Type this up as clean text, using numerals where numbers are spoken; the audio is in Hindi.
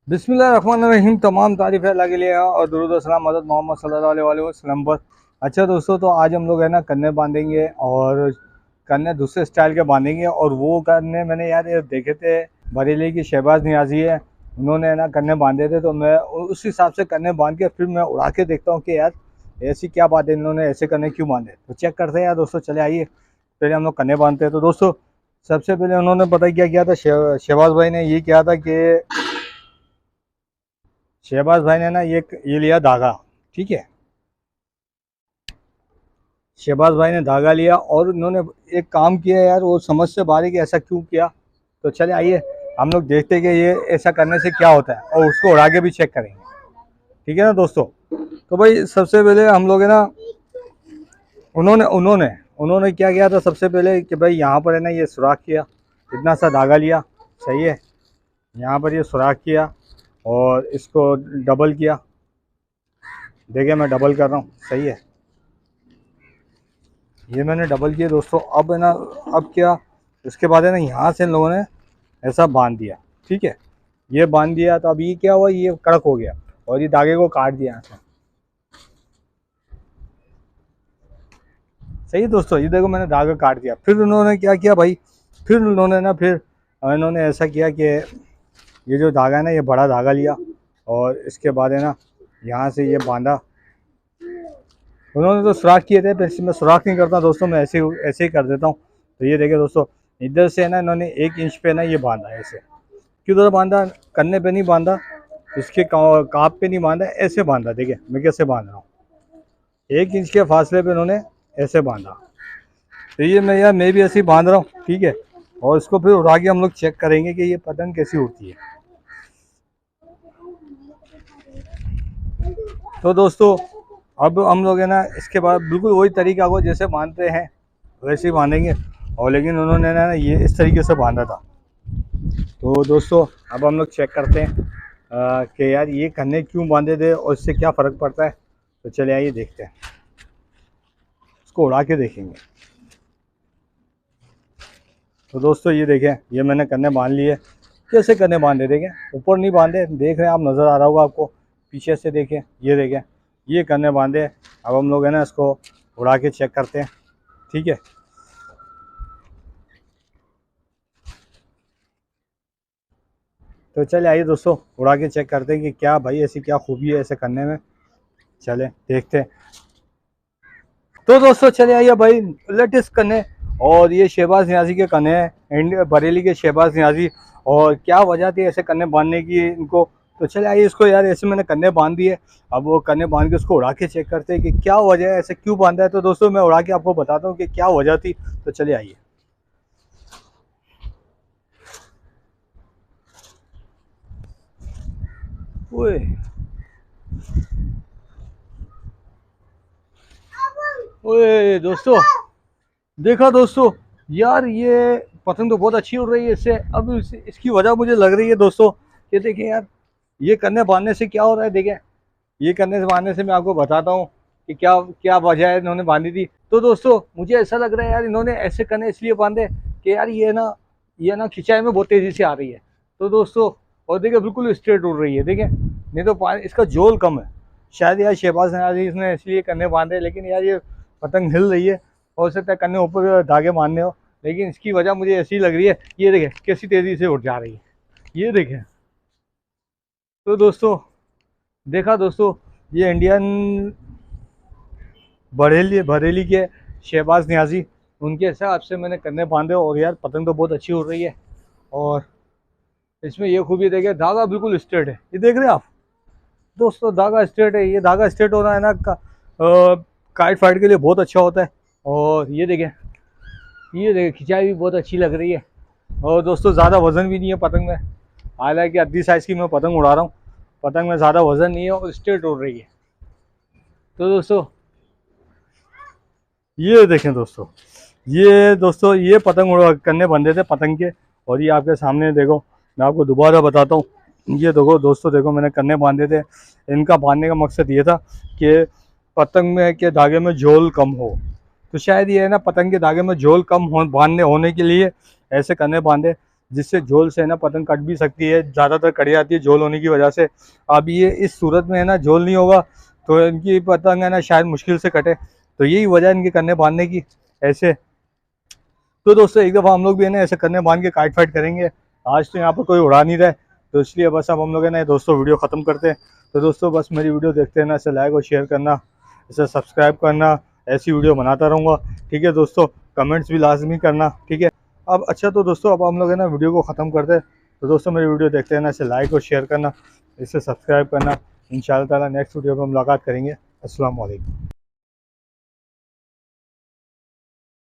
बिस्मिल्लाहिर्रहमानिर्रहीम। तमाम तारीफ़ अल्लाह के लिए और दुरूद व सलाम हज़रत मोहम्मद सल्लल्लाहु अलैहि वसल्लम पर। अच्छा दोस्तों, तो आज हम लोग है ना कन्ने बांधेंगे और कन्ने दूसरे स्टाइल के बांधेंगे। और वो कन्ने मैंने यार ये देखे थे, बरेली की शहबाज नियाज़ी है, उन्होंने है ना कन्ने बांधे थे। तो मैं उस हिसाब से कन्ने बांध के फिर मैं उड़ा के देखता हूँ कि यार ऐसी क्या बात है, इन्होंने ऐसे कन्ने क्यों बांधे। तो चेक करते हैं यार दोस्तों, चले आइए पहले हम लोग कन्ने बांधते हैं। तो दोस्तों सबसे पहले उन्होंने पता क्या किया था, शहबाज भाई ने ये किया था कि शहबाज भाई ने ना ये लिया धागा। ठीक है, शहबाज भाई ने धागा लिया और उन्होंने एक काम किया यार, वो समझ से बाहर है कि ऐसा क्यों किया। तो चले आइए हम लोग देखते हैं कि ये ऐसा करने से क्या होता है और उसको उड़ा के भी चेक करेंगे। ठीक है ना दोस्तों। तो भाई सबसे पहले हम लोग है ना, उन्होंने उन्होंने उन्होंने क्या किया था सबसे पहले कि भाई यहाँ पर है ना ये सुराख किया, इतना सा धागा लिया। सही है, यहाँ पर ये सुराख किया और इसको डबल किया। देखिए मैं डबल कर रहा हूँ। सही है, ये मैंने डबल किया दोस्तों। अब है ना, अब क्या, उसके बाद है ना यहाँ से इन लोगों ने ऐसा बांध दिया। ठीक है, ये बांध दिया तो अब ये क्या हुआ, ये कड़क हो गया और ये धागे को काट दिया यहाँ से। सही है दोस्तों, ये देखो मैंने धागा काट दिया। फिर उन्होंने क्या किया भाई, फिर उन्होंने ना फिर इन्होंने ऐसा किया कि ये जो धागा है ना, ये बड़ा धागा लिया और इसके बाद है ना यहाँ से ये बांधा। उन्होंने तो सुराख किए थे, फिर मैं सुराख नहीं करता दोस्तों, मैं ऐसे ही कर देता हूँ। तो ये देखिए दोस्तों, इधर से है ना इन्होंने 1 इंच पे ना ये बांधा है ऐसे। किधर बांधा, कन्ने पे नहीं बांधा, इसके काप पे नहीं बांधा, ऐसे बांधा। देखिए मैं कैसे बांध रहा हूँ, 1 इंच के फासले पे इन्होंने ऐसे बांधा। तो ये मैं भी ऐसे ही बांध रहा हूँ। ठीक है, और इसको फिर उड़ा के हम लोग चेक करेंगे कि ये पतंग कैसी उड़ती है। तो दोस्तों अब हम लोग है ना इसके बाद बिल्कुल वही तरीका को जैसे बांधते हैं वैसे ही बांधेंगे। और लेकिन उन्होंने ना ये इस तरीके से बांधा था। तो दोस्तों अब हम लोग चेक करते हैं कि यार ये कन्ने क्यों बांधे थे और इससे क्या फ़र्क पड़ता है। तो चले आइए देखते हैं, इसको उड़ा के देखेंगे। तो दोस्तों ये देखें, ये मैंने कन्ने बांध लिए। कैसे कन्ने बांधे देखें, ऊपर नहीं बांधे, देख रहे हैं आप, नज़र आ रहा होगा आपको। पीछे से देखें, ये देखें, ये कन्ने बांधे। अब हम लोग है ना इसको उड़ा के चेक करते हैं। ठीक है, तो चले आइए दोस्तों उड़ा के चेक करते हैं कि क्या भाई ऐसी क्या खूबी है ऐसे करने में। चले देखते हैं। तो दोस्तों चले आइए भाई, लेटेस्ट कन्ने और ये शहबाज नियाज़ी के कन्ने हैं, बरेली के शहबाज नियाज़ी। और क्या वजह थी ऐसे कन्ने बांधने की इनको। तो चले आइए इसको, यार ऐसे मैंने कन्ने बांध दिए। अब वो कन्ने बांध के उसको उड़ा के चेक करते हैं कि क्या वजह है, ऐसे क्यों बांधा है। तो दोस्तों मैं उड़ा के आपको बताता हूँ कि क्या वजह थी। तो चले आइए। ओए ओए दोस्तों, देखा दोस्तों, यार ये पतंग तो बहुत अच्छी उड़ रही है इससे। अब इसकी वजह मुझे लग रही है दोस्तों, ये देखिए यार, ये कन्ने बांधने से क्या हो रहा है। देखें, ये कन्ने से बांधने से मैं आपको बताता हूँ कि क्या क्या वजह है इन्होंने बांधी थी। तो दोस्तों मुझे ऐसा लग रहा है यार, इन्होंने ऐसे कन्ने इसलिए बांधे कि यार ये ना खिंचाई में बहुत तेज़ी से आ रही है। तो दोस्तों, और देखिए बिल्कुल स्ट्रेट उड़ रही है। देखें, नहीं तो पानी इसका जोल कम है शायद, यार शहबाज नवाज़ी इसने इसलिए कन्ने बांधे। लेकिन यार ये पतंग हिल रही है, हो सकता है कन्ने ऊपर धागे बांधने हो, लेकिन इसकी वजह मुझे ऐसी लग रही है। ये देखें कैसी तेज़ी से उठ जा रही है, ये देखें। तो दोस्तों देखा दोस्तों, ये इंडियन बरेली बरेली के शहबाज नियाज़ी, उनके हिसाब से मैंने कन्ने बांधे और यार पतंग तो बहुत अच्छी उड़ रही है। और इसमें ये खूबी देखे, धागा बिल्कुल स्ट्रेट है, ये देख रहे हैं आप दोस्तों, धागा स्ट्रेट है। ये धागा स्ट्रेट होना है ना काइट फाइट के लिए बहुत अच्छा होता है। और ये देखें, ये देखें खिंचाई भी बहुत अच्छी लग रही है। और दोस्तों ज़्यादा वज़न भी नहीं है पतंग में, हालांकि आधी साइज़ की मैं पतंग उड़ा रहा हूँ। पतंग में ज़्यादा वज़न नहीं है और स्ट्रेट उड़ रही है। तो दोस्तों ये देखें दोस्तों, ये पतंग उड़ा करने बंधे थे पतंग के। और ये आपके सामने देखो, मैं आपको दोबारा बताता हूँ। ये देखो दोस्तों, देखो मैंने कन्ने बांधे थे। इनका बांधने का मकसद ये था कि पतंग में के धागे में झोल कम हो। तो शायद ये है ना, पतंग के धागे में झोल कम हो बांधने होने के लिए ऐसे कन्ने बांधे, जिससे झोल से है ना पतंग कट भी सकती है, ज़्यादातर कट जाती है झोल होने की वजह से। अब ये इस सूरत में है ना झोल नहीं होगा तो इनकी पतंग है ना शायद मुश्किल से कटे, तो यही वजह है इनके कन्ने बांधने की ऐसे। तो दोस्तों एक दफ़ा हम लोग भी है ना ऐसे कन्ने बांध के काइट फाइट करेंगे। आज तो यहाँ पर कोई उड़ा नहीं रहा है, तो इसलिए बस अब हम लोग है ना दोस्तों वीडियो ख़त्म करते हैं। तो दोस्तों बस मेरी वीडियो देखते हैं ना, इसे लाइक और शेयर करना, इसे सब्सक्राइब करना, ऐसी वीडियो बनाता रहूँगा। ठीक है दोस्तों, कमेंट्स भी लाजमी करना। ठीक है, अब अच्छा तो दोस्तों अब हम लोग है ना वीडियो को ख़त्म करते हैं। तो दोस्तों मेरी वीडियो देखते हैं ना, इसे लाइक और शेयर करना, इसे सब्सक्राइब करना। इंशाअल्लाह ताला नेक्स्ट वीडियो में मुलाकात करेंगे। अस्सलाम वालेकुम।